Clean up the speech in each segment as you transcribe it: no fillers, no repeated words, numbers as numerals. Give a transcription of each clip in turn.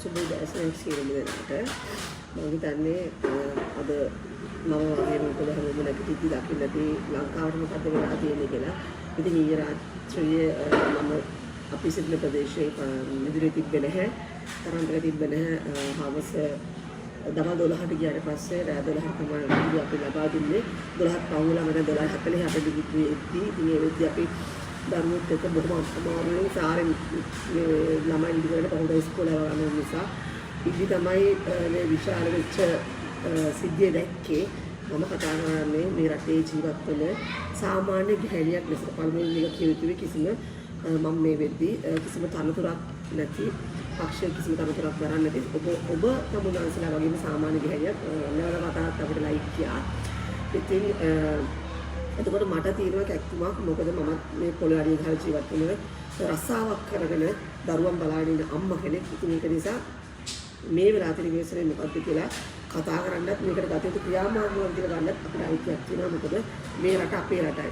සුබ දැසෙන් සියලුම දෙනාට මම හිතන්නේ අද මම වගේ මොකද හැමෝම නැගිටිද්දි දකින්නදී ලංකාවට මොකද වෙලා තියෙන්නේ කියලා. ඉතින් ඊයේ රාත්‍රියේ මම අපි සිටින ප්‍රදේශයේ ඉදිරියේ තිබ්බේ නැහැ. තරන්තර තිබ්බේ නැහැ. හවස දවල් 12ට ගියාට පස්සේ රාත් 12ට තමයි අපි ලබා දුන්නේ. 12ක් පහුවලා මම 12:40 අපිට ඉතින් ඒ වෙද්දී අපි දරුවොත් එක්ක බොහොම අමාරුවෙන් සාරෙන් ළමයි ඉදිරියට පහුව ඉස්කෝලේ යන නිසා ඉදි තමයි මේ විශාල වෙච්ච සිද්ධිය දැක්කේ. මම කතා කරන්නේ මේ රටේ ජීවත් වෙන සාමාන්‍ය ගෑණියක් ලෙස. පළමුවෙන් මේක කිය යුතුයි කිසිම මම මේ වෙද්දී කිසිම තනතුරක් නැති පක්ෂයේ කිසිම තනතුරක් දරන්නේ නැති ඔබ තමුන්වන්සලා වගේම සාමාන්‍ය ගෑණියක් නැවත වතාවක් අපිට ලයික් කියා. ඉතින් එතකොට මට තියෙනවා කැක්කුමක්. මොකද මම මේ පොළොවේ අඩිය ගහලා ජීවත් වෙන රස්සාවක් කරගෙන දරුවන් බලාගෙන ඉන්න අම්මා කෙනෙක්. ඉතින් ඒක නිසා මේ වෙලාවට ඉතින් මොකද්ද කියලා කතා කරන්නත් මේකට ගත යුතු ක්‍රියාමාර්ග කියලා ගන්නත් අපිට අයිතියක් තියෙනවා. මොකද මේ රට අපේ රටයි.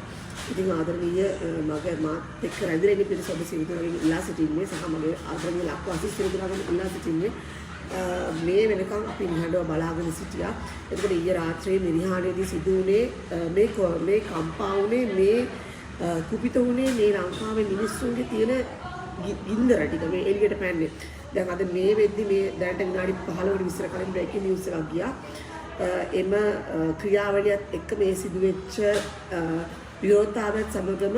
ඉතින් ආදරණීය මගේ මාත් එක්ක රැඳෙන ඉන්න පිරිස ඔබ සිවිතුරගෙන් ඉල්ලා සිටින්නේ සහ මගේ ආදරණීය ලක්වාසී සිවිතුරගෙන් ඉල්ලා සිටින්නේ මේ වෙනකන් අපි නිහඬව බලාගෙන සිටියා. එතකොට ඊයේ රාත්‍රියේ මිරිහානේදී සිදු වුණේ මේ කම්පා වුණේ මේ කුපිත වුණේ මේ ලංකාවේ මිනිස්සුන්ගේ තියෙන ගින්දර ටික මේ එළියට පැන්නේ. දැන් අද මේ වෙද්දි මේ දැනට විනාඩි 15කට විතර කලින් බ්‍රේකින් නිවුස් එකක් ගියා. එම ක්‍රියාවලියත් එක්ක මේ සිදුවෙච්ච විරෝධතාවයත් සමගම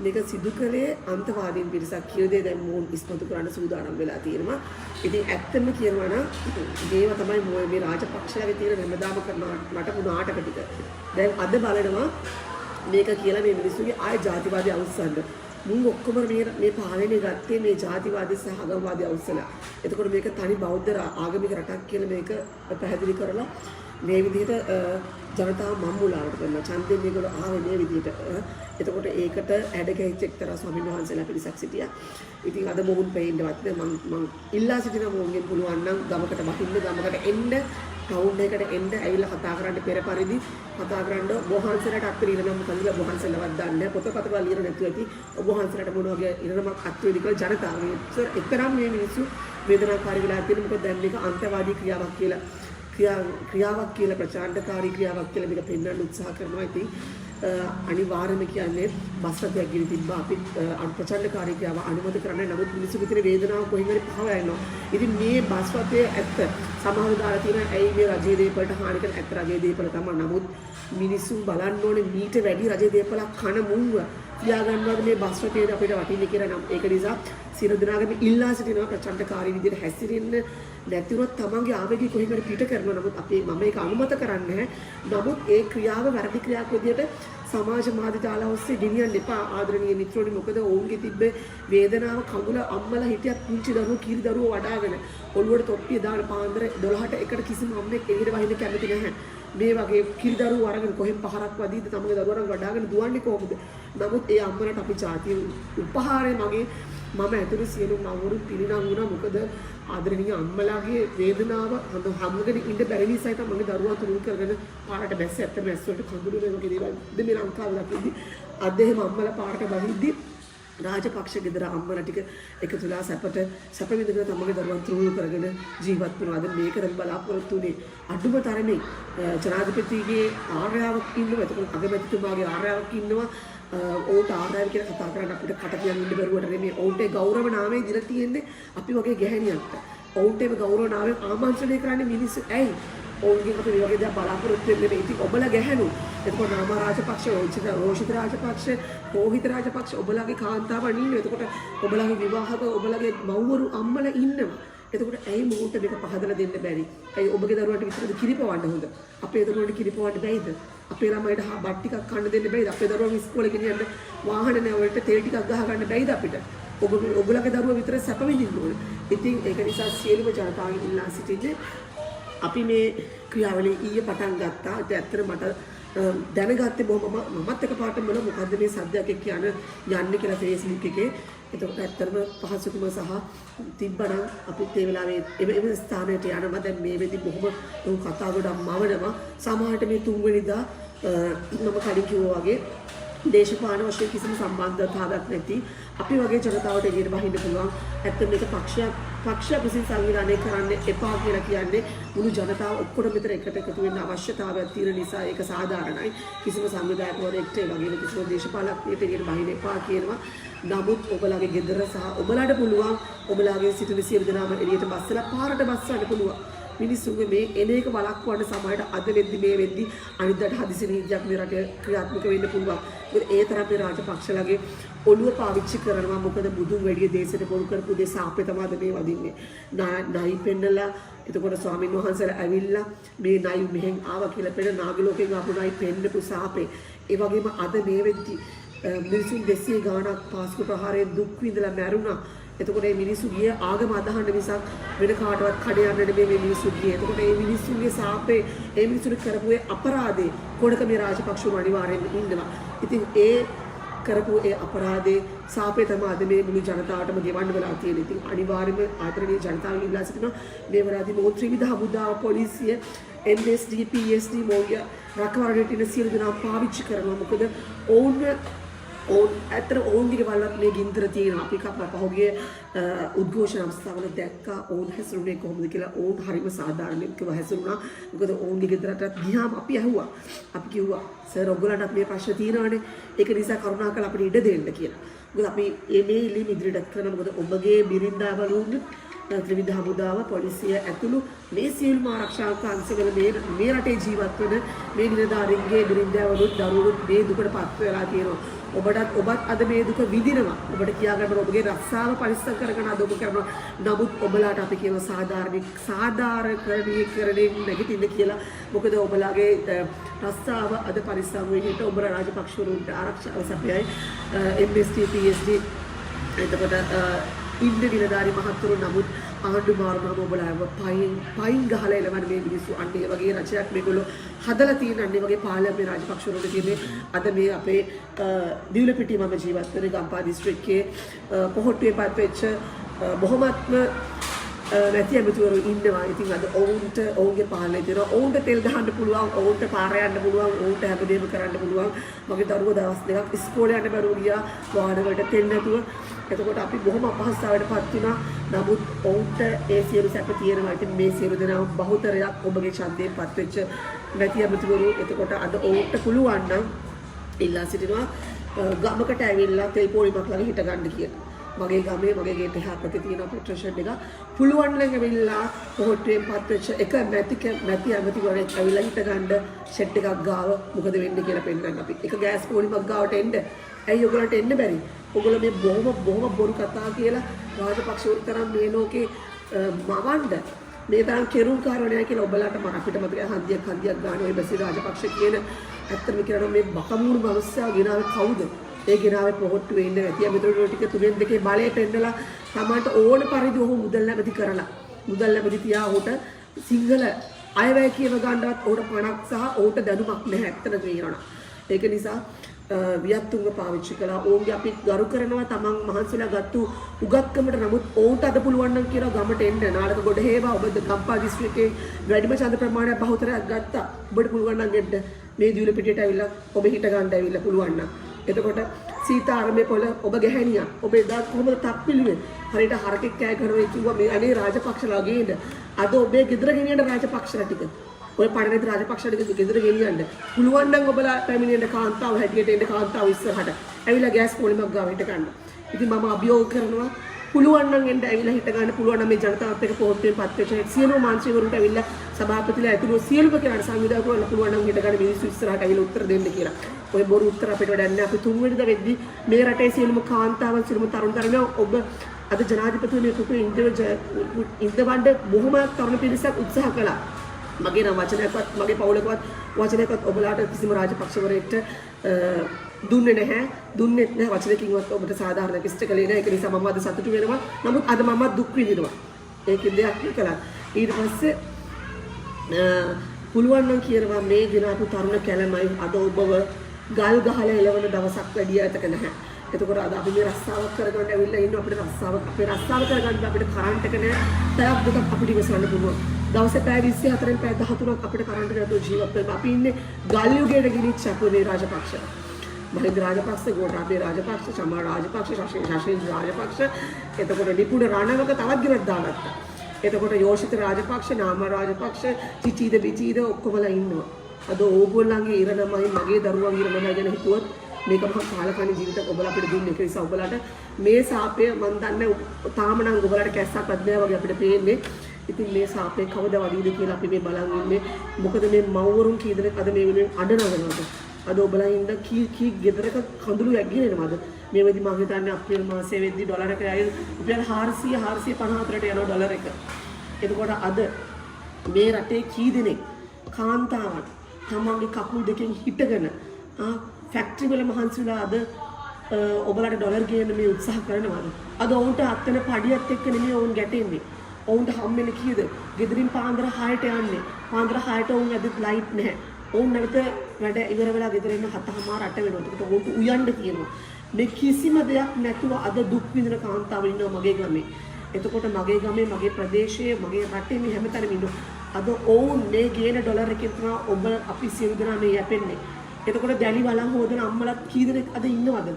මේක සිදු කළේ අන්තවාදීන් පිරිසක් කියන දේ දැන් මොවුන් ඉස්මතු කරන්න සූදානම් වෙලා තියෙනවා. ඉතින් ඇත්තම කියනවා නම් මේව තමයි මේ රාජපක්ෂලාගේ තියෙන හැමදාම කරන නටපු නාටක ටික. දැන් අද බලනවා මේක කියලා මේ මිනිස්සුගේ ආය ජාතිවාදී අවුස්සන්න. මුන් ඔක්කොම මේ පාලනය ගත්තේ මේ ජාතිවාදී සහ ආගම්වාදී අවුස්සලා. එතකොට මේක තනි බෞද්ධ ආගමික රටක් කියලා මේක පැහැදිලි කරලා මේ විදිහට ජනතාව මම්මුලාවට කරන ඡන්දයෙන් මේගොල්ලෝ ආවේ මේ විදිහට. එතකොට ඒකට ඇඩගැහිච්ච එක්තරා ස්වාමීන් වහන්සේලා පිරිසක් සිටියා. ඉතින් අද මොහුන් පෙයින්නවත් මම ඉල්ලා සිටින මොහුන්ගෙන් පුළුවන් නම් ගමකට වහින්න ගමකට එන්න ටවුන් එකට එන්න ඇවිල්ලා කතා කරන්න පෙර පරිදි කතා කරන්න වහන්සේලාට අත්විඳ ඉරණම මොකද වහන්සේලවත් දන්නේ පොතපත වල ඉර නැතුව ඇති ඔබ වහන්සේලාට මොන වගේ ඉරණමක් අත්විඳ කියලා ජනතාව එතරම් මේ මිනිස්සු වේදනාකාරී වෙලා තියෙන මොකද දැන් මේක අන්තවාදී ක්‍රියාවක් කියලා ප්‍රචාරණකාරී ක්‍රියාවක් කියලා මේක පෙන්වන්න උත්සාහ කරනවා. ඉතින් අනිවාර්යයෙන්ම කියන්නේ බස් රථයක් ගිහින් තිබ්බා අපි ප්‍රචාරණකාරී ක්‍රියාව අනුමත කරන්නේ. නමුත් මිනිස්සුගේ තියෙන වේදනාව කොහෙන් හරි පහව යනවා. ඉතින් මේ බස් රථයේ ඇත්ත සමහරව දාලා තියෙන ඇයි මේ රජයේ දේපලට හානි කරන ඇත්ත රජයේ දේපල තමයි. නමුත් මිනිස්සුන් බලන්න ඕනේ මීට වැඩි රජයේ දේපලක් කන මුංග තියාගන්නවාද මේ බස් රථයේ අපිට වටින්නේ කියලා. නම් ඒක නිසා සියලු දෙනාගම ඉල්ලා සිටිනවා ප්‍රචාරණකාරී විදිහට හැසිරෙන්න නැතිවොත් තමන්ගේ ආවේගය කොහෙන් හරි පිට කරනවා. නමුත් මම ඒක අනුමත කරන්නේ නැහැ. නමුත් ඒ ක්‍රියාව වැරදි ක්‍රියාවක් විදිහට සමාජ මාධ්‍ය ජාල ඔස්සේ ගෙනියන්න එපා ආදරණීය මිත්‍රෝනි. මොකද ඔවුන්ගේ තිබ්බ වේදනාව කඳුල අම්මලා හිටියත් පුංචි දරුවෝ කීරි දරුවෝ වඩාගෙන ඔළුවට තොප්පිය දාන පාන්දර 12ට එකට කිසිම අම්මෙක් එළියට වහින්න කැමති නැහැ. මේ වගේ කිරි දරුවෝ අරගෙන කොහෙන් පහරක් වදීද තමගේ දරුවන්ව වඩාගෙන දුවන්නේ කොහොමද? නමුත් ඒ අම්මලාට අපි ජාතිය උපහාරය මම ඇතුළේ සියලු මවුරු පිළිනම් වුණා. මොකද ආදරණීය අම්මලාගේ වේදනාව හම්බගෙන ඉන්න බැරි නිසා තමයි මගේ දරුවා තුරුන් කරගෙන පාරට බැස්ස ඇත්ත මැස් වලට කඳුළු වගේ දේවල් මේ ලංකාවේ දකිද්දි අද එහෙම අම්මලා පාරට බහිද්දි රාජපක්ෂ ගෙදර අම්මලා ටික එකතුලා සැප විඳගෙන තමගේ දරුවන් තුරුන් කරගෙන ජීවත් වෙනවා. අද මේකද බලාපොරොත්තු වෙන්නේ අඩුම තරමේ ජනාධිපතිගේ ආර්යාවක් ඉන්නවා. එතකොට අගමැතිතුමාගේ ආර්යාවක් ඉන්නවා. ඕට ආදායම කියලා කතා කරන්න අපිට කට කියන්න ඉන්න බැරුවට නෙමෙයි. ඔවුන්ට ගෞරව නාමයෙන් දීලා තියෙන්නේ අපි වගේ ගැහණියන්ට. ඔවුන්ට මේ ගෞරව නාමයෙන් ආමන්ත්‍රණය කරන්නේ මිනිස්සු. ඇයි? ඔවුන්ගෙන් අපි මේ වගේ දා බලාපොරොත්තු වෙන්නේ. ඉතින් ඔබලා ගැහණු. එතකොට නාම රාජපක්ෂ, රෝෂිත රාජපක්ෂ, රෝහිත රාජපක්ෂ ඔබලාගේ කාන්තාවන් ඉන්නවා. එතකොට ඔබලාගේ විවාහක ඔබලාගේ මව්වරු අම්මලා ඉන්නවා. එතකොට ඇයි මොහොත මේක පහදලා දෙන්න බැරි? ඇයි ඔබගේ දරුවන්ට විතරද කිරිපවන්න හොඳ? අපේ දරුවන්ට කිරිපවන්න බැයිද? අපේ ළමයිට බත් ටිකක් කන්න දෙන්න බැයිද? අපේ දරුවෝ ඉස්කෝලේ ගෙනියන්න වාහන නැවලට තෙල් ටිකක් ගහ ගන්න බැයිද අපිට? ඔබලගේ දරුවෝ විතර සැප විඳින්න ඕනේ. ඉතින් ඒක නිසා සියලුම ජනතාවගෙන් ඉල්ලා සිටින්නේ අපි මේ ක්‍රියාවලිය ඊයේ පටන් ගත්තා. ඒක ඇත්තට මට දැනගත්තේ බොහොම මමත් එකපාරටම මොකද්ද මේ සද්දයක් එක්ක යන්නේ කියලා Facebook එකේ. එතකොට ඇත්තටම පහසුකම සහ තිබ්බනම් අපිත් ඒ වෙලාවේ එම ස්ථානයට යනවා. දැන් මේ වෙදි බොහොම කතා ගොඩක් මවනවා. සමහරට මේ තුන්වෙනිදා මම කලින් කිව්වා වගේ දේශපාලන වශයෙන් කිසිම සම්බන්ධතාවයක් නැති අපි වගේ ජනතාවට එළියට බහින්න පුළුවන්. ඇත්තට මේක පක්ෂයක් විසින් සංවිධානය කරන්න එපා කියලා කියන්නේ මුළු ජනතාව ඔක්කොම මෙතන එකට එකතු වෙන්න අවශ්‍යතාවයක් තියෙන නිසා ඒක සාධාරණයි. කිසිම සංවිධායකවරයෙක්ට ඒ වගේම කිසිම දේශපාලකයෙකුට එළියට බහින්න එපා කියනවා. නමුත් ඔබලාගේ ගෙදර සහ ඔබලාට පුළුවන් ඔබලාගේ සිටින සියලු දෙනාම එළියට බස්සලා පාරට බස්සන්න පුළුවන්. මිනිස්සුන්ගේ මේ එන එක වළක්වන්න සමහරට අද වෙද්දි මේ වෙද්දි අනිද්දාට හදිසි නීතියක් මේ රටේ ක්‍රියාත්මක වෙන්න පුළුවන්. මොකද ඒ තරම් මේ රාජපක්ෂලාගේ ඔළුව පාවිච්චි කරනවා. මොකද බුදුන් වැඩි දේශයට බොරු කරපු දේ සාපේ තමයි මේ වදින්නේ. නයි පෙන්නලා එතකොට ස්වාමීන් වහන්සේලා ඇවිල්ලා මේ නයි මෙහෙන් ආවා කියලා පෙන්න නාගලෝකෙන් ආපු නයි පෙන්නපු සාපේ. ඒ වගේම අද මේ වෙද්දි මිනිසුන් 200 ගාණක් පාස්කු ප්‍රහාරයෙන් දුක් විඳලා මැරුණා. එතකොට මේ මිනිස්සු ගියේ ආගම අදහන්න මිසක් වෙන කාටවත් කඩ යන්න නෙමෙයි මේ මිනිස්සු ගියේ. එතකොට මේ මිනිස්සුන්ගේ සාපේ මේ මිනිස්සුන්ට කරපු ඒ අපරාධේ කොනක මේ රාජපක්ෂව අනිවාර්යෙන් ඉන්නවා. ඉතින් ඒ කරපු ඒ අපරාධේ සාපේ තමයි අද මේ මුළු ජනතාවටම ගෙවන්න වෙලා තියෙන්නේ. ඉතින් අනිවාර්යයෙන්ම ආදරණීය ජනතාව ඉල්ලා සිටිනවා මේ වරාදී මොහොත ත්‍රිවිධ හමුදාව පොලිසිය MSD PSD මොග්‍ය රකවරණයට ඉන්න සියලු දෙනා පාවිච්චි කරනවා. මොකද ඔවුන් ඇත්තට ඔවුන්ගේ වලත් මේ ගින්දර තියෙනවා. අපි පහුගිය උද්ඝෝෂණ අවස්ථාවල දැක්කා ඔවුන් හැසිරුනේ කොහොමද කියලා. ඔවුන් හරිම සාධාරණව හැසිරුණා. මොකද ඔවුන්ගේ ගෙදරටත් ගියාම අපි ඇහුවා. අපි කිව්වා සර් ඔයගොල්ලන්ටත් මේ ප්‍රශ්න තියෙනවානේ. ඒක නිසා කරුණාකරලා අපිට ඉඩ දෙන්න කියලා. මොකද අපි මේ ඉල්ලීම ඉදිරියට කරන මොකද ඔබගේ බිරින්දාවලුන් ත්‍රිවිධ හමුදාව පොලිසිය ඇතුළු මේ සියලුම ආරක්ෂක අංශවල මේ රටේ ජීවත් වෙන මේ නිලධාරීන්ගේ බිරින්දාවලුන් දරුවෝ මේ දුකට පත් වෙලා තියෙනවා. ඔබත් අද මේ දුක විඳිනවා. ඔබට කියා ගන්න ඔබගේ රස්සාව පරිස්සම් කරගෙන අද ඔබ කරනවා. නමුත් ඔබලාට අපි කියන සාධාරණීකරණයෙන් නැගිටින්න කියලා. මොකද ඔබලාගේ රස්සාව අද පරිස්සම් වෙන්න ඔබ රාජපක්ෂවරුන්ට ආරක්ෂාව සපයයි. MST PSD එතකොට ඉන්න නිලධාරි මහත්වරු නමුත් ආණ්ඩු මාරුනම ඔබලාව පයින් ගහලා එළවන මේ මිනිස්සු අන්න ඒ වගේ රචනයක් මේගොල්ලෝ හදලා තියෙන අන්න ඒ වගේ පාලනයේ රාජපක්ෂවරුන්ට තියෙන්නේ අද මේ අපේ දිවුලපිටිය මම ජීවත් වෙන ගම්පහ දිස්ත්‍රික්කයේ පොහොට්ටුවේ පත්වෙච්ච බොහොමත්ම නැති ඇමතිවරු ඉන්නවා. ඉතින් අද ඔවුන්ගේ පාලනය තියෙනවා. ඔවුන්ට තෙල් ගහන්න පුළුවන්, ඔවුන්ට පාර යන්න පුළුවන්, ඔවුන්ට හැමදේම කරන්න පුළුවන්. මගේ දරුවෝ දවස් දෙකක් ඉස්කෝලේ යන්න බැරුව ගියා වාහන වලට තෙල් නැතුව. එතකොට අපි බොහොම අපහසුතාවයටපත් වුණා. නමුත් ඔවුන්ට ඒ සියලු සැප තියෙනවා. ඉතින් මේ සියලු දෙනාම බහුතරයක් ඔබගේ ඡන්දයෙන් පත්වෙච්ච නැති ඇමතිවරු. එතකොට අද ඔවුන්ට පුළුවන් නම් ඉල්ලා සිටිනවා ගමකට ඇවිල්ලා තෙල් පොලිමක් ළඟ හිට ගන්න කියලා. මගේ ගමේ මගේ ගේට එහා පැත්තේ තියෙන පෙට්‍රෝෂන් එක පුළුවන් නම් ඇවිල්ලා පොහොට්ටුවෙන් පත්වෙච්ච එක නැති ඇමතිවරයෙක් ඇවිල්ලා හිට ගන්න ෂෙඩ් එකක් ගාව මොකද වෙන්නේ කියලා පෙන්නන්න අපි. එක ගෑස් පොලිමක් ගාවට එන්න. ඇයි ඔයගොල්ලන්ට එන්න බැරි? ඔයගොල්ලෝ මේ බොහොම බොරු කතා කියලා රාජපක්ෂවරු තරම් මේ ලෝකේ මවන්න මේ තරම් කෙරුම් කාරණයක් කියලා ඔබලාට අපිට මතකයි හන්දියක් ගන්න ඔය බැසි රාජපක්ෂ කියන ඇත්තම කියනවා මේ බකමූණු මිනිස්සයා ගෙනාවේ කවුද? ඒ ගෙනාවේ පොහොට්ටුවේ ඉන්න ඇති ඇමතිවරු ටික තුනෙන් දෙකේ බලය පෙන්නලා තමන්ට ඕන පරිදි ඔහු මුදල් නැමැති කරලා මුදල් නැමැති තියා ඔහුට සිංහල අයවැය කියව ගන්නවත් ඔහුට පණක් සහ ඔහුට දැනුමක් නැහැ ඇත්තට කියනවා. ඒක නිසා වියත්තුන්ව පාවිච්චි කළා. ඔවුන්ගේ අපි ගරු කරනවා තමන් මහන්සිලා ගත්තු උගත්කමට. නමුත් ඔවුන්ට අද පුළුවන් නම් කියලා ගමට එන්න නාලක ගොඩ හේවා ඔබ ගම්පහ දිස්ත්‍රික්කයේ වැඩිම ඡන්ද ප්‍රමාණයක් බහුතරයක් ගත්තා. ඔබට පුළුවන් නම් එන්න මේ දියුලපිටියට ඇවිල්ලා ඔබ හිට ගන්න ඇවිල්ලා පුළුවන් නම්. එතකොට සීතාරමේ පොළ ඔබ ගැහැණියා ඔබ එදා කොහොමද තප්පිලුවේ හරියට හරකෙක් කෑ කරනවා කිව්වා මේ අනේ රාජපක්ෂලා ගේන්න අද ඔබේ ගෙදර ගෙනියන්න රාජපක්ෂලා ටික ඔය පඩනේද රාජපක්ෂලා ටික ගෙදර ගෙනියන්න පුළුවන් නම් ඔබලා පැමිණෙන්න කාන්තාව හැටියට එන්න කාන්තාව ඉස්සරහට ඇවිල්ලා ගෑස් පොලිමක් ගාව හිට ගන්න. ඉතින් මම අභියෝග කරනවා පුළුවන් නම් එන්න ඇවිල්ලා හිට ගන්න පුළුවන් නම් මේ ජනතාවත් එක්ක පොහොට්ටුවෙන් පත්වෙච්ච සියලුම මාංශිකවරුන්ට ඇවිල්ලා සභාපතිලා ඇතුළු සියලුම කෙනාට සංවිධායක කරන්න පුළුවන් නම් හිට ගන්න මිනිස්සු ඉස්සරහට ඇවිල්ලා උත්තර දෙන්න කියලා. ඔය බොරු උත්තර අපිට වැඩන්නේ අපි තුන්වෙනිදා වෙද්දි මේ රටේ සියලුම කාන්තාවන් සියලුම තරුණ තරුණියෝ ඔබ අද ජනාධිපතිතුමනි කුපේ ඉන්දවන්න බොහොම තරුණ පිරිසක් උත්සාහ කළා. මගේ නම් වචනයක්වත් මගේ පවුලකවත් වචනයක්වත් ඔබලාට කිසිම රාජපක්ෂවරයෙක්ට දුන්නේ නැහැ. දුන්නේ නැහැ වචනකින්වත් ඔබට සාධාරණ කිස්ට කළේ නැහැ. ඒක නිසා මම අද සතුටු වෙනවා. නමුත් අද මම දුක් විඳිනවා. ඒකෙන් දෙයක් කළා. ඊට පස්සේ පුළුවන් නම් කියනවා මේ ගෙනාපු තරුණ කැලමයි අද ඔබව ගල් ගහලා එලවන දවසක් වැඩි ඈතක නැහැ. එතකොට අද අපි මේ රස්සාවක් කරගන්න ඇවිල්ලා ඉන්නවා. අපේ රස්සාව කරගන්න අපිට කරන්ට් එක නැහැ. පැයක් දෙකක් අපිට ඉවසන්න පුළුවන්. දවසේ පැය 24න් පැය 13ක් අපිට කරන්ට් එක නැතුව ජීවත් වෙන්න. අපි ඉන්නේ ගල් යුගයට ගිනිච්ච අපේ රාජපක්ෂ. මහින්ද රාජපක්ෂ, ගෝඨාභය රාජපක්ෂ, චමා රාජපක්ෂ, ශෂීන්ද්‍ර රාජපක්ෂ, එතකොට නිපුණ රණවක තවත් ගෙනත් දාගත්තා. එතකොට යෝෂිත රාජපක්ෂ, නාම රාජපක්ෂ, චිචීද බිචීද ඔක්කොමලා ඉන්නවා. අද ඕගොල්ලන්ගේ ඉරණමයි මගේ දරුවන්ගේ ඉරණමයි ගැන හිතුවොත් මේක මහා කාලකන්ණි ජීවිතයක් ඔබලා අපිට දුන්නේ. ඒක නිසා ඔබලාට මේ සාපය මම දන්නේ තාම නම් ඔබලාට කැස්සක්වත් නෑ වගේ අපිට පේන්නේ. ඉතින් මේ සාපේ කවද වදීද කියලා අපි මේ බලන් ඉන්නේ. මොකද මේ මව්වරුන් කී දෙනෙක් අද මේ වෙනුවෙන් අඬනවද? අද ඔබලා ඉන්න කී ගෙදරක කඳුළු ඇග්ගිනේනවද? මේ වෙදි මම හිතන්නේ අප්‍රේල් මාසයේ වෙද්දි ඩොලර් එක ඇයි රුපියල් 454ට යනවා ඩොලර් එක. එතකොට අද මේ රටේ කී දෙනෙක් කාන්තාවන් තමන්ගේ කකුල් දෙකෙන් හිටගෙන ෆැක්ටරි වල මහන්සිලා අද ඔබලාට ඩොලර් ගේන්න මේ උත්සාහ කරනවාද? අද ඔවුන්ට අත්තන පඩියත් එක්ක නෙමෙයි ඔවුන් ගැටෙන්නේ. ඔවුන්ට හම්බෙන්නේ කීයද? ගෙදරින් පාන්දර 6ට යන්නේ. පාන්දර 6ට ඔවුන් ඇදත් ලයිට් නැහැ. ඔවුන් නැවත වැඩ ඉවර වෙලා ගෙදර එන්න 7:00 8 වෙනවා. ඒකට ඔවුන්ට උයන්න කියනවා. මේ කිසිම දෙයක් නැතුව අද දුක් විඳින කාන්තාවෝ ඉන්නවා මගේ ගමේ. එතකොට මගේ ගමේ, මගේ ප්‍රදේශයේ, මගේ රටේ මේ හැමතැනම ඉන්නවා. අද ඔවුන් මේ ගේන ඩොලර් එකෙන් තමයි ඔබ අපි සියලු දෙනා මේ යැපෙන්නේ. එතකොට දැලි වලන් හොදන අම්මලාත් කී දෙනෙක් අද ඉන්නවද?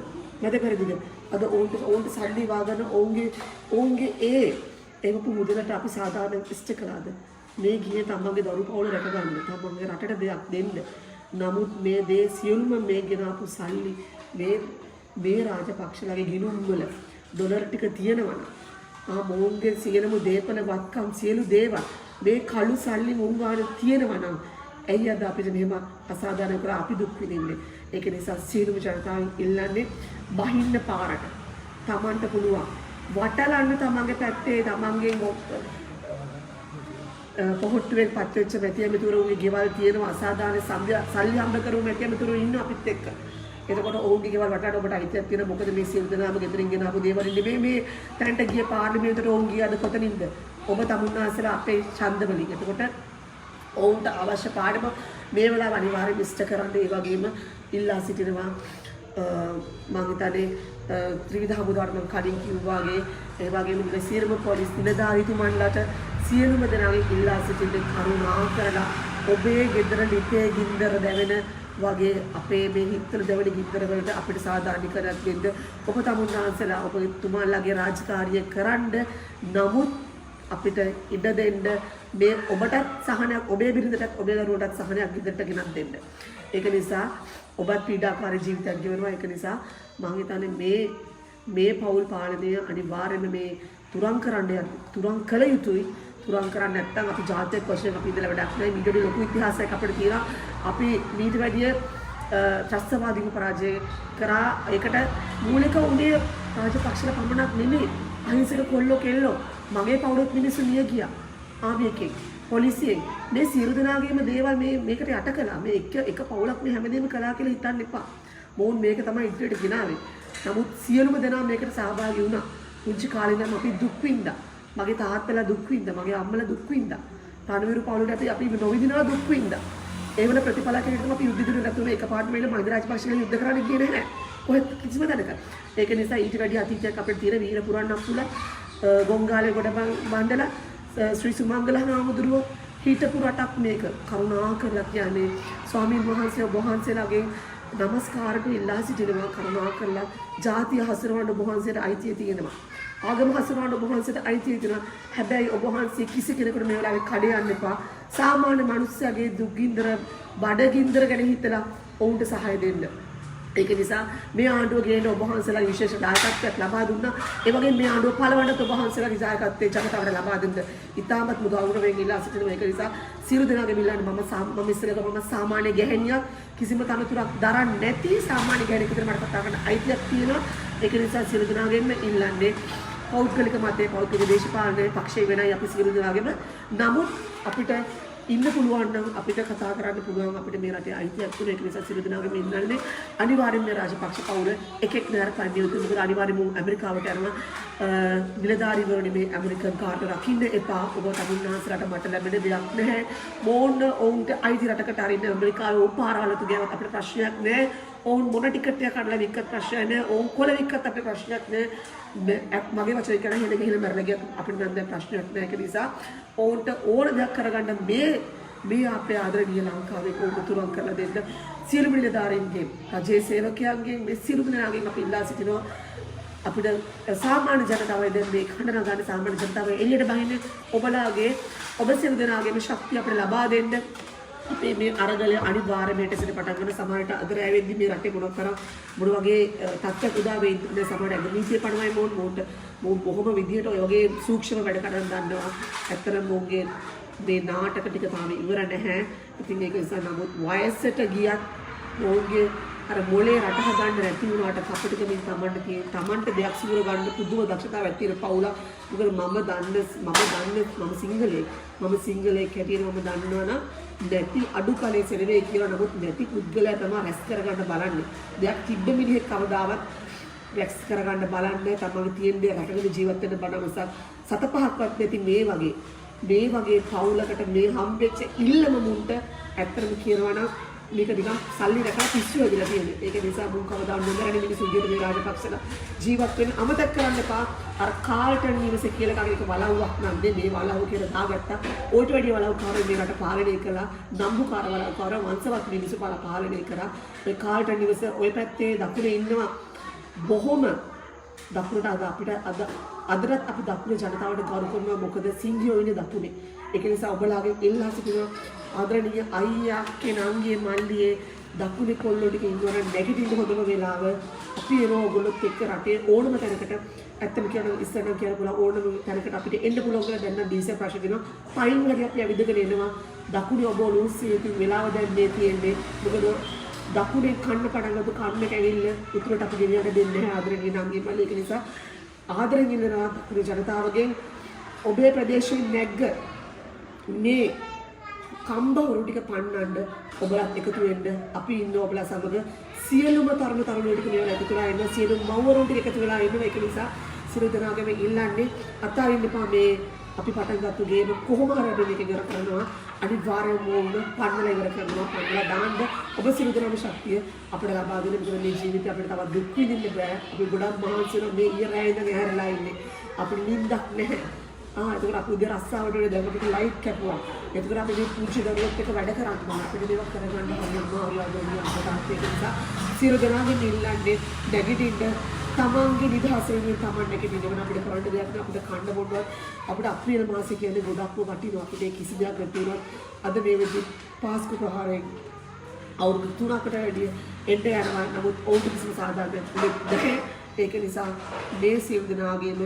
නැද පෙරදිද? අද ඔවුන්ට සල්ලි වාගන ඔවුන්ගේ ඒක මුදලට අපි සාධාරණ ඉෂ්ට කළාද? මේ ගියේ තමන්ගේ දරු පවුල රැකගන්න, තමන්ගේ රටට දෙයක් දෙන්න. නමුත් මේ දේ සියලුම මේ ගෙනාපු සල්ලි මේ රාජපක්ෂලාගේ ගිණුම් වල ඩොලර් ටික තියෙනවනම් මොවුන්ගේ සියලුම දේපල වත්කම් සියලු දේවල් මේ කළු සල්ලි මොවුන් ගාන තියෙනවනම් ඇයි අද අපිට මෙහෙම අසාධාරණ කර අපි දුක් විඳින්නේ? ඒක නිසා සියලුම ජනතාව ඉල්ලන්නේ බහින්න පාරට. තමන්ට පුළුවන් වටලන්න තමන්ගේ පැත්තේ තමන්ගේ පොහොට්ටුවෙන් පත් වෙච්ච මැතිය මිතුරුන්ගේ ගෙවල් තියෙනවා අසාධාරණ සල්ලි හම්බ කරු මැතිය මිතුරු ඉන්න අපිත් එක්ක. එතකොට ඔවුන්ගේ ගෙවල් වටාට ඔබට අයිතියක් තියෙනවා. මොකද මේ සියලු දෙනාම ගෙදරින් ගෙන ආපු දේවල් නෙමෙයි මේ තැනට ගිය පාර්ලිමේන්තුවට ඔවුන් ගියාද කොතනින්ද? ඔබ තමුන්නාසලා අපේ ඡන්ද වලින්. එතකොට ඔවුන්ට අවශ්‍ය පාඩම මේ වෙලාව අනිවාර්යයෙන් ඉෂ්ට කරන්න. ඒ වගේම ඉල්ලා සිටිනවා මම හිතන්නේ ත්‍රිවිධ හමුදාවට මම කලින් කිව්වා වගේ ඒ වගේම මේ සියලුම පොලිස් නිලධාරීතුමන්ලාට සියලුම දෙනාගේ ඉල්ලා සිටින්න කරුණා කරලා ඔබේ ගෙදර ලිපේ ගින්දර දැවෙන වගේ අපේ මේ හිතවල දැවෙන ගින්දර වලට අපිට සාධාරණීකරණයක් දෙන්න ඔබ තමුන්නාන්සලා ඔබ තුමාලාගේ රාජකාරිය කරන්න. නමුත් අපිට ඉඩ දෙන්න මේ ඔබටත් සහනයක්, ඔබේ බිරිඳටත් ඔබේ දරුවටත් සහනයක් ගෙදරට ගෙනත් දෙන්න. ඒක නිසා ඔබත් පීඩාකාරී ජීවිතයක් ගෙවනවා. ඒක නිසා මම හිතන්නේ මේ පෞල් පාලනය අනිවාර්යයෙන්ම මේ තුරන් කළ යුතුයි. තුරන් කරන්නේ නැත්නම් අපි ජාතියක් වශයෙන් අපි ඉඳලා වැඩක් නැහැ. මීට ලොකු ඉතිහාසයක් අපිට තියෙනවා. අපි මීට වැඩිය ත්‍රස්තවාදීව පරාජය කරා. ඒකට මූලික උනේ රාජපක්ෂලා පමණක් නෙමෙයි. අහිංසක කොල්ලෝ කෙල්ලෝ මගේ පවුලේ මිනිස්සු මිය ගියා. ආමියකේ පොලිසියෙන් මේ සියලු දෙනාගේම දේවල් මේකට යට කළා. මේ එක පවුලක් මේ හැමදේම කළා කියලා හිතන්න එපා. මොවුන් මේක තමයි ඉදිරියට ගෙනාවේ. නමුත් සියලුම දෙනා මේකට සහභාගී වුණා. පුංචි කාලේ ඉඳන් අපි දුක් විඳා. මගේ තාත්තලා දුක් විඳා. මගේ අම්මලා දුක් විඳා. රණවිරු පවුලට අපි නොවිඳිනවා දුක් විඳා. ඒ වල ප්‍රතිඵලයක් හැටියට අපි යුද්ධ දිනුන නැතුව එකපාරට මෙල මහින්ද රාජපක්ෂලා යුද්ධ කරන්න ගියේ නැහැ. කොහෙත් කිසිම තැනක. ඒක නිසා ඊට වැඩි අතීතයක් අපිට තියෙන වීර පුරාණ අපුල ගොංගාලේ ගොඩ බඳලා ශ්‍රී සුමංගල හාමුදුරුවෝ හිටපු රටක් මේක. කරුණාකරලා කියන්නේ ස්වාමීන් වහන්සේ ඔබ වහන්සේලාගේ නමස්කාරට ඉල්ලා සිටිනවා. කරුණාකරලා ජාතිය හසුරවන්න ඔබ වහන්සේට අයිතිය තියෙනවා. ආගම හසුරවන්න ඔබ වහන්සේට අයිතිය තියෙනවා. හැබැයි ඔබ වහන්සේ කිසි කෙනෙකුට මේ වෙලාවේ කඩේ යන්න එපා. සාමාන්‍ය මිනිස්සුගේ දුක් ගින්දර, බඩ ගින්දර ගැන හිතලා ඔවුන්ට සහාය දෙන්න. ඒක නිසා මේ ආණ්ඩුව ගේන ඔබ වහන්සේලා විශේෂ දායකත්වයක් ලබා දුන්නා. ඒ වගේම මේ ආණ්ඩුව පළවන්නත් ඔබ වහන්සේලාගේ දායකත්වයේ ජනතාවට ලබා දෙන්න ඉතාමත් ගෞරවයෙන් ඉල්ලා සිටිනවා. ඒක නිසා සියලු දෙනාගේ මිලන්න මම ඉස්සරක මම සාමාන්‍ය ගැහැණියක් කිසිම තනතුරක් දරන්නේ නැති සාමාන්‍ය ගැහැණියෙක් විතර මට කතා කරන්න අයිතියක් තියෙනවා. ඒක නිසා සියලු දෙනාගෙන්ම ඉල්ලන්නේ පෞද්ගලික මතයේ පෞද්ගලික දේශපාලනයේ පක්ෂය වෙනයි අපි සියලු දෙනාගෙම. නමුත් අපිට ඉන්න පුළුවන් නම් අපිට කතා කරන්න පුළුවන් අපිට මේ රටේ අයිතියක් තියෙන. ඒක නිසා සියලු දෙනාගෙම ඉන්නන්නේ අනිවාර්යයෙන්ම රාජපක්ෂ පවුල එකෙක් නෑර කන්නේ උතුම්. මොකද අනිවාර්යයෙන්ම ඇමරිකාවට යනවා නිලධාරීවරුනි මේ ඇමරිකන් කාර්ට රකින්න එපා. ඔබ තමුන්නාන්සලාට මට ලැබෙන දෙයක් නැහැ. මොන්න ඔවුන්ට අයිති රටකට අරින්න ඇමරිකාවේ උපාරාලතු ගියවත් අපිට ප්‍රශ්නයක් නැහැ. ඔවුන් මොන ටිකට් එකක් කඩලා වික්කත් ප්‍රශ්නයක් නැහැ. ඔවුන් කොළ වික්කත් අපිට ප්‍රශ්නයක් නැහැ. මගේ වචනේ කියන හෙල ගිහින් මැරලා ගියත් අපිට නම් දැන් ප්‍රශ්නයක් නැහැ. ඒක නිසා ඔවුන්ට ඕන දෙයක් කරගන්න මේ අපේ ආදරණීය ලංකාවේ උතුරන් කරලා දෙන්න සියලුම නිලධාරීන්ගේ රජයේ සේවකයන්ගෙන් මේ සියලුම දෙනාගෙන් අපි ඉල්ලා සිටිනවා අපිට සාමාන්‍ය ජනතාවයි දැන් මේ කඩන ගන්න සාමාන්‍ය ජනතාව එළියට බහින්නේ ඔබලාගේ ඔබ සියලු දෙනාගේම ශක්තිය අපිට ලබා දෙන්න අපේ මේ අරගල අනිවාර්යයෙන්ම සිට පටන් ගන්න සමහරට අද රැවෙද්දි මේ රටේ මොන වගේ තත්ත්වයක් උදා වෙයිද සමහරට අගනීතිය පණවයි මොන්ට බොහොම විදිහට ඔය වගේ සූක්ෂම වැඩ කරන් දන්නවා ඇත්තටම මොන්ගේ මේ නාටක ටික තාම ඉවර නැහැ ඉතින් ඒක නිසා නමුත් වයසට ගියත් මොන්ගේ අර මොලේ රට හදන්න නැති වුණාට කපටිකමින් තමන්ට දෙයක් සිවුර ගන්න පුදුම දක්ෂතාවයක් තියෙන පවුලක් මොකද මම සිංහලෙක් හැටියට මම දන්නවනම් නැති අඩු කලේ සෙනෙවේ කියලා නමුත් නැති පුද්ගලයා තමයි රැස් කරගන්න බලන්නේ දෙයක් තිබ්බ මිනිහෙක් කවදාවත් රැස් කරගන්න බලන්නේ තමන්ගේ තියෙන දේ රටගෙන ජීවත් වෙන්න බඩ මසක් සත පහක්වත් නැති මේ වගේ පවුලකට මේ හම්බෙච්ච ඉල්ලම මුන්ට ඇත්තටම කියනවා නම් මේක නිකන් සල්ලි රැකලා පිස්සු වෙලා තියෙන්නේ. ඒක නිසා මුන් කවදාවත් නොදැනෙන මිනිස්සු විදියට මේ රාජපක්ෂලා ජීවත් වෙන්න අමතක කරන්න එපා. අර කාල්ටන් නිවසේ කියලා කගේ එක වලව්වක් නම් මේ වලව් කියලා දාගත්තා. ඔයිට වැඩි වලව්කාරයෝ මේ රට පාලනය කළා. නම්බුකාර වලව්කාරයෝ වංශවත් මිනිස්සු පාලනය කරා. ඒ කාල්ටන් නිවස ওই පැත්තේ දකුණේ ඉන්නවා බොහොම දකුණට අදටත් අපි දකුණේ ජනතාවට ගරු කරනවා මොකද සිංහයෝ ඉන්නේ දකුණේ. ඒක නිසා ඔබලාගේ ඉල්ලා සිටිනවා ආදරණීය අයියා කෙනාගේ මල්ලියේ දකුණේ කොල්ලෝ ටික ඉන්නවනම් නැගිටින්න හොඳම වෙලාව අපි එනවා ඔයගොල්ලොත් එක්ක රටේ ඕනම තැනකට ඇත්තම කියනවා ඉස්සරහ කියලා පුළුවන් ඕනම තැනකට අපිට එන්න පුළුවන් කියලා දැන් නම් දීසර් ප්‍රශ්න දෙනවා පයින් වගේ අපි ඇවිදගෙන එනවා දකුණේ ඔබ ලූසියේ තියෙන වෙලාව දැන් මේ තියෙන්නේ මොකද දකුණේ කන්න පටන් ගත්ත කන්නට ඇවිල්ලා උතුරට අපි ගෙනියන්න දෙන්නේ නැහැ ආදරණීය නංගි මල්ලි ඒක නිසා ආදරෙන් ඉන්නවා දකුණේ ජනතාවගෙන් ඔබේ ප්‍රදේශයෙන් නැග්ග මේ කම්බවරු ටික පන්නන්න ඔබලත් එකතු වෙන්න අපි ඉන්න ඔබලා සමග සියලුම තරුණයෝ ටික මේවල එකතු වෙලා ඉන්න සියලුම මව්වරුන් ටික එකතු වෙලා ඉන්න ඒක නිසා සියලු දෙනාගම ඉල්ලන්නේ අතාරින්න එපා මේ අපි පටන් ගත්ත ගේම කොහොම හරි මේක ඉවර කරනවා අනිවාර්යයෙන්ම ඕන පන්නලා ඉවර කරනවා පන්නලා දාන්න ඔබ සියලු දෙනාම ශක්තිය අපිට ලබා දෙන්න මොකද මේ ජීවිතේ අපිට තවත් දුක් විඳින්න බෑ අපි ගොඩක් මහන්සි වෙනවා මේ ඊය රැ ඉඳන් ඇහැරලා ඉන්නේ අපිට නිින්දක් නැහැ එතකොට අපි උදේ රස්සාවට වල දැන් අපිට ලයිට් කැපුවා. එතකොට අපි මේ පුංචි දරුවොත් එක්ක වැඩ කරන්න ඕන. අපිට මේක කරගන්න අමාරුයි අපිට නිසා සියලු දෙනාගෙන් ඉල්ලන්නේ නැගිටින්න තමන්ගේ නිදහස වෙනුවෙන් තමන් නැගිටින්න අපිට කරන්න දෙයක් නෑ අපිට කන්න බොන්නවත් අපිට අප්‍රේල් මාසෙ කියන්නේ ගොඩක්ම වටිනවා අපිට කිසි දෙයක් නැති වුණත් අද මේ වෙද්දි පාස්කු ප්‍රහාරයෙන් අවුරුදු 3කට වැඩි එන්න යනවා. නමුත් ඔවුන්ට කිසිම සාධාරණයක් නැහැ. ඒක නිසා මේ සියලු දෙනාගේම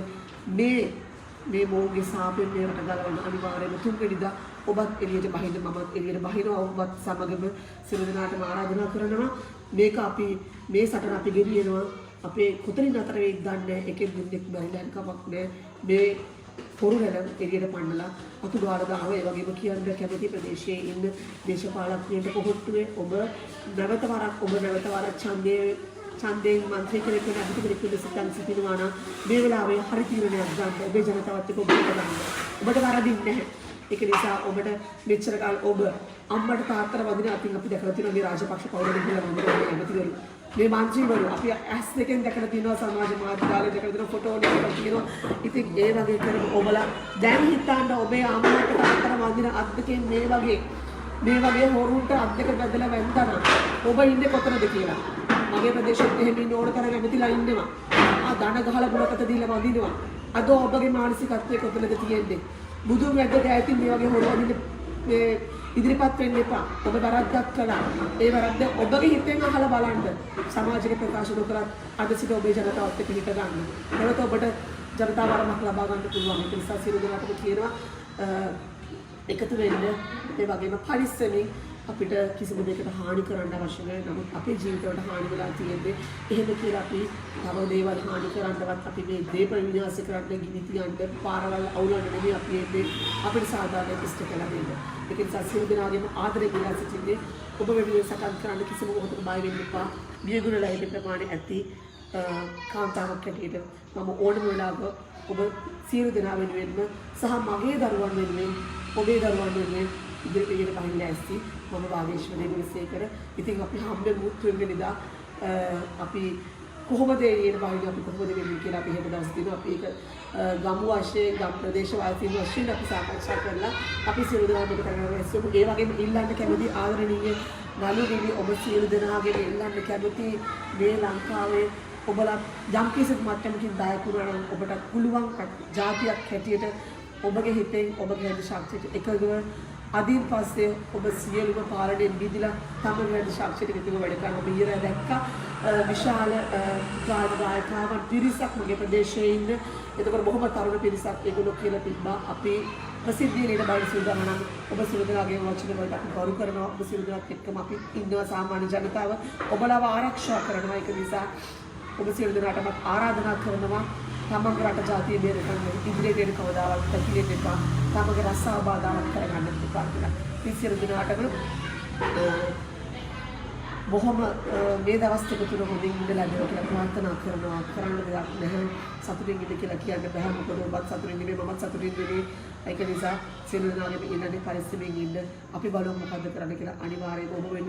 මේ මොහුගේ සාපෙන් මේ රට ගලවන්න අනිවාර්යයෙන්ම තුන්වෙනිදා ඔබත් එළියට බහින්න මමත් එළියට බහිනවා ඔබත් සමගම සියලු දෙනාටම ආරාධනා කරනවා මේක අපි මේ සටන අපි ගෙනියනවා අපේ කොතනින් අතර වෙයිද දන්නේ එකෙන් දෙන්නෙක් බැරිලා කමක් නෑ මේ පොරුරල එළියට පන්නලා අතු ගාලා දානවා ඒ වගේම කියන්න කැමති ප්‍රදේශයේ ඉන්න දේශපාලකයන්ට කොහොට්ටුවේ ඔබ නැවත වරක් ඡන්දයෙන් මන්ත්‍රී කෙනෙක් වෙන අධිපති කෙනෙක් වෙන සිටිනවා නම් මේ වෙලාවේ හරි තීරණයක් ගන්න ඔබේ ජනතාවත් එක්ක ඔබට ගන්න. ඔබට වරදින්නේ නැහැ. ඒක නිසා ඔබට මෙච්චර කාල ඔබ අම්මට තාත්තට වදින අතින් අපි දැකලා තියෙනවා මේ රාජපක්ෂ පවුලේ ගිහලා වදිනවා ඇමතිවරු. මේ මන්ත්‍රීවරු අපි ඇස් දෙකෙන් දැකලා තියෙනවා සමාජ මාධ්‍යවල දැකලා තියෙනවා ෆොටෝ එකක් තියෙනවා. ඉතින් ඒ වගේ කරපු ඔබලා දැන් හිතන්න ඔබේ අම්මට තාත්තට වදින අත් දෙකෙන් මේ වගේ හොරුන්ට අත් දෙක බැදලා වැන්දනම් ඔබ ඉන්නේ කොතනද කියලා. මගේ ප්‍රදේශෙත් එහෙම ඉන්න ඕන තරම් ඇමතිලා ඉන්නවා. දන ගහලා බුලකට දීලා වදිනවා. අද ඔබගේ මානසිකත්වයේ කොතනද තියෙන්නේ? බුදුන් වැද්දට ඇතින් මේ වගේ හොරවදින්න මේ ඉදිරිපත් වෙන්න එපා. ඔබ වරද්දක් කළා. ඒ වරද්ද ඔබගේ හිතෙන් අහලා බලන්න. සමාජික ප්‍රකාශ නොකරත් අද සිට ඔබේ ජනතාවත් එක්ක හිට ගන්න. නැවත ඔබට ජනතාව වරමක් ලබා ගන්න පුළුවන්. ඒ නිසා සියලු දෙනාටම කියනවා එකතු වෙන්න. ඒ වගේම පරිස්සමින් අපිට කිසිම දෙයකට හානි කරන්න අවශ්‍ය නැහැ. නමුත් අපේ ජීවිතවලට හානි වෙලා තියෙන්නේ එහෙම කියලා අපි තව දේවල් හානි කරන්නවත් අපි මේ දේපල විනාශ කරන්න ගිනි තියන්න පාරවල් අවුලන්න නෙමෙයි අපි එන්නේ අපිට සාධාරණ ඉෂ්ට කළා දෙන්න. ඒක නිසා සියලු දෙනාගේම ආදරය කියලා සිටින්නේ ඔබ වෙනුවෙන් සටන් කරන්න කිසිම මොහොතක බය වෙන්න එපා. බියගුණ ලයිට ප්‍රමාණය ඇති කාන්තාවක් හැටියට මම ඕනම වෙලාවක ඔබ සියලු දෙනා වෙනුවෙන්ම සහ මගේ දරුවන් වෙනුවෙන් ඔබේ දරුවන් වෙනුවෙන් ඉදිරියට පහින්න ඇස්ති මම වාගේශ්වරී ගුණසේකර. ඉතින් අපි හම්බෙමු තුන්වෙනිදා අපි කොහොමද ඊට බාහිර අපි කොහොමද වෙන්නේ කියලා අපි හෙට දවස් දින අපි ඒක ගමු වශයෙන් ගම් ප්‍රදේශ වාසීන් වශයෙන් අපි සාකච්ඡා කරලා අපි සියලු දෙනා මේක කරගෙන ඉස්සෙමු. ඒ වගේම ඉල්ලන්න කැමති ආදරණීය නළු නිලි ඔබ සියලු දෙනාගේ ඉල්ලන්න කැමති මේ ලංකාවේ ඔබලා යම් කිසි මට්ටමකින් දායක වුණා නම් ඔබට පුළුවන් ජාතියක් හැටියට ඔබගේ හිතෙන් ඔබගේ හැඩ ශක්තියට එකගව අදින් පස්සේ ඔබ සියලුම පාලනයෙන් බිඳිලා තමගේ හැඩ ශක්තියට එකතුව වැඩ කරන ඔබ ඊර දැක්කා විශාල ගායකාවන් පිරිසක් මගේ ප්‍රදේශයේ ඉන්න. එතකොට බොහොම තරුණ පිරිසක් ඒගොල්ලෝ කියලා තිබ්බා අපි ප්‍රසිද්ධිය නේද බලන්න සූදානම්. ඔබ සියලු දෙනාගේ වචන වලට අපි කරු කරනවා. ඔබ සියලු දෙනාත් එක්කම අපි ඉන්නවා සාමාන්‍ය ජනතාව. ඔබලාව ආරක්ෂා කරනවා. ඒක නිසා ඔබ සියලු දෙනාටම ආරාධනා කරනවා තමන්ගේ රට ජාතිය බේරගන්න ඉදිරියට එන කවදාවත් පැකිලෙන්න එපා. තමන්ගේ රස්සාව බාධාවත් කරගන්න එපා කියලා. මේ සියලු දෙනාටම බොහොම මේ දවස් දෙක තුන හොඳින් ඉඳ ලැබෙනවා කියලා ප්‍රාර්ථනා කරනවා. කරන්න දෙයක් නැහැ. සතුටින් ඉඳ කියලා කියන්න බෑ. මොකද ඔබත් සතුටින් ඉන්නේ මමත් සතුටින් ඉන්නේ. ඒක නිසා සියලු දෙනාගේම ඉන්නනේ පරිස්සමෙන් ඉන්න. අපි බලමු මොකද කරන්න කියලා. අනිවාර්යයෙන්ම ඔබ වෙනුවෙන්